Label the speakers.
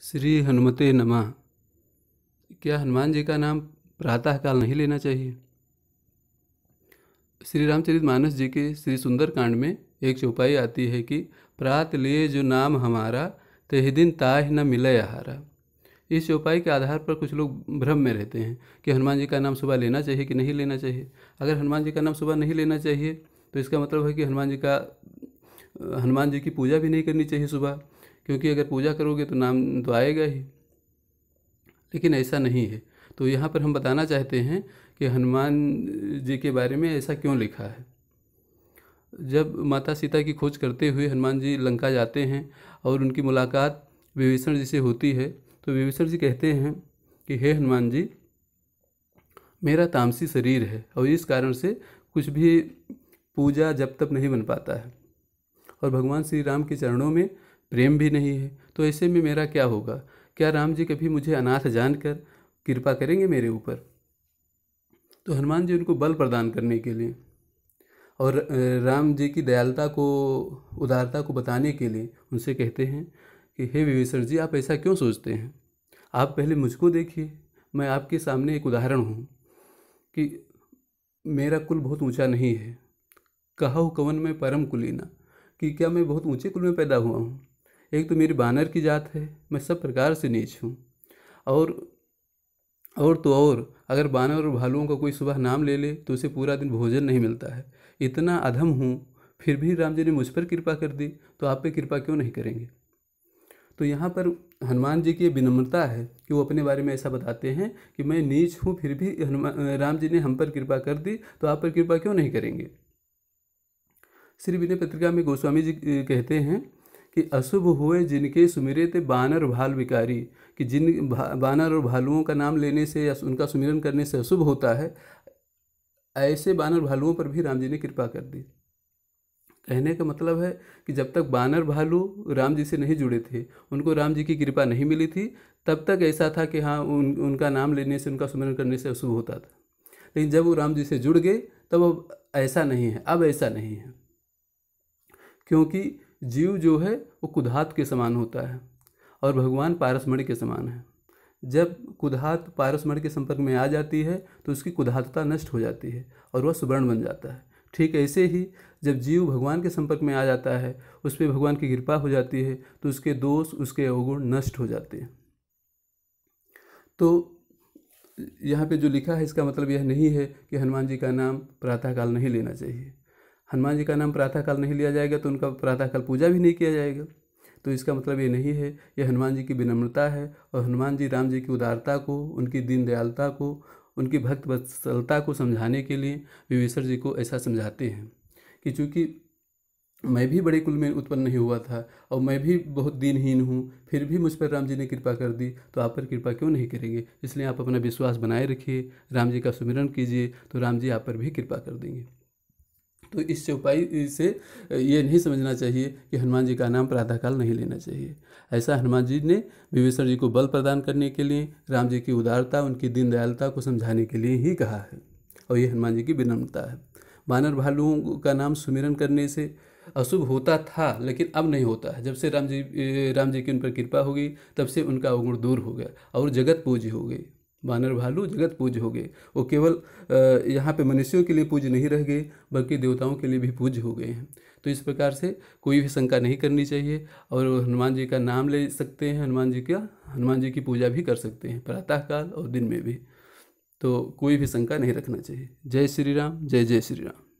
Speaker 1: श्री हनुमते नमः। क्या हनुमान जी का नाम प्रातःकाल नहीं लेना चाहिए? श्री रामचरितमानस जी के श्री सुंदरकांड में एक चौपाई आती है कि प्रात लिए जो नाम हमारा, तेहि दिन ताहि न मिलय आहारा। इस चौपाई के आधार पर कुछ लोग भ्रम में रहते हैं कि हनुमान जी का नाम सुबह लेना चाहिए कि नहीं लेना चाहिए। अगर हनुमान जी का नाम सुबह नहीं लेना चाहिए तो इसका मतलब है कि हनुमान जी की पूजा भी नहीं करनी चाहिए सुबह, क्योंकि अगर पूजा करोगे तो नाम तो आएगा ही। लेकिन ऐसा नहीं है। तो यहाँ पर हम बताना चाहते हैं कि हनुमान जी के बारे में ऐसा क्यों लिखा है। जब माता सीता की खोज करते हुए हनुमान जी लंका जाते हैं और उनकी मुलाकात विभीषण जी से होती है, तो विभीषण जी कहते हैं कि हे हनुमान जी, मेरा तामसी शरीर है और इस कारण से कुछ भी पूजा जब तक नहीं बन पाता है, और भगवान श्री राम के चरणों में प्रेम भी नहीं है। तो ऐसे में मेरा क्या होगा? क्या राम जी कभी मुझे अनाथ जानकर कृपा करेंगे मेरे ऊपर? तो हनुमान जी उनको बल प्रदान करने के लिए और राम जी की दयालुता को, उदारता को बताने के लिए उनसे कहते हैं कि हे विभीषण जी, आप ऐसा क्यों सोचते हैं? आप पहले मुझको देखिए। मैं आपके सामने एक उदाहरण हूँ कि मेरा कुल बहुत ऊंचा नहीं है। कहु कवन में परम कुलीना, कि क्या मैं बहुत ऊंचे कुल में पैदा हुआ हूँ? एक तो मेरी बानर की जात है, मैं सब प्रकार से नीच हूँ। और अगर बानर और भालुओं का कोई सुबह नाम ले ले तो उसे पूरा दिन भोजन नहीं मिलता है। इतना अधम हूँ, फिर भी राम जी ने मुझ पर कृपा कर दी, तो आप पे कृपा क्यों नहीं करेंगे? तो यहाँ पर हनुमान जी की विनम्रता है कि वो अपने बारे में ऐसा बताते हैं कि मैं नीच हूँ, फिर भी राम जी ने हम पर कृपा कर दी, तो आप पर कृपा क्यों नहीं करेंगे? श्री विनय पत्रिका में गोस्वामी जी कहते हैं कि अशुभ हुए जिनके सुमिरे ते बानर भाल विकारी, कि जिन बानर और भालुओं का नाम लेने से या उनका सुमिरन करने से अशुभ होता है, ऐसे बानर भालुओं पर भी राम जी ने कृपा कर दी। कहने का मतलब है कि जब तक बानर भालू राम जी से नहीं जुड़े थे, उनको राम जी की कृपा नहीं मिली थी, तब तक ऐसा था कि हाँ, उनका नाम लेने से, उनका सुमिरन करने से अशुभ होता था। लेकिन जब वो राम जी से जुड़ गए तब अब ऐसा नहीं है। अब ऐसा नहीं है, क्योंकि जीव जो है वो कुधात के समान होता है और भगवान पारसमणि के समान है। जब कुधात पारसमणि के संपर्क में आ जाती है तो उसकी कुधातता नष्ट हो जाती है और वह सुवर्ण बन जाता है। ठीक ऐसे ही जब जीव भगवान के संपर्क में आ जाता है, उस पर भगवान की कृपा हो जाती है, तो उसके दोष, उसके अवगुण नष्ट हो जाते हैं। तो यहाँ पे जो लिखा है इसका मतलब यह नहीं है कि हनुमान जी का नाम प्रातःकाल नहीं लेना चाहिए। हनुमान जी का नाम प्रातःकाल नहीं लिया जाएगा तो उनका प्रातःकाल पूजा भी नहीं किया जाएगा। तो इसका मतलब ये नहीं है। यह हनुमान जी की विनम्रता है और हनुमान जी राम जी की उदारता को, उनकी दीन दयालुता को, उनकी भक्त वत्सलता को समझाने के लिए विभीषण जी को ऐसा समझाते हैं कि चूँकि मैं भी बड़े कुल में उत्पन्न नहीं हुआ था और मैं भी बहुत दीनहीन हूँ, फिर भी मुझ पर राम जी ने कृपा कर दी, तो आप पर कृपा क्यों नहीं करेंगे? इसलिए आप अपना विश्वास बनाए रखिए, राम जी का सुमिरन कीजिए, तो राम जी आप पर भी कृपा कर देंगे। तो इस चौपाई से ये नहीं समझना चाहिए कि हनुमान जी का नाम प्रातःकाल नहीं लेना चाहिए। ऐसा हनुमान जी ने विभीषण जी को बल प्रदान करने के लिए, राम जी की उदारता, उनकी दीन दयालुता को समझाने के लिए ही कहा है, और ये हनुमान जी की विनम्रता है। बानर भालुओं का नाम सुमिरन करने से अशुभ होता था, लेकिन अब नहीं होता है। जब से राम जी की उन पर कृपा हो गई, तब से उनका अवगुण दूर हो गया और जगत पूज्य हो गए। बानर भालू जगत पूज्य हो गए। वो केवल यहाँ पे मनुष्यों के लिए पूज्य नहीं रह गए, बल्कि देवताओं के लिए भी पूज्य हो गए हैं। तो इस प्रकार से कोई भी शंका नहीं करनी चाहिए और हनुमान जी का नाम ले सकते हैं, हनुमान जी की पूजा भी कर सकते हैं प्रातःकाल और दिन में भी। तो कोई भी शंका नहीं रखना चाहिए। जय श्री राम, जय जय श्री राम।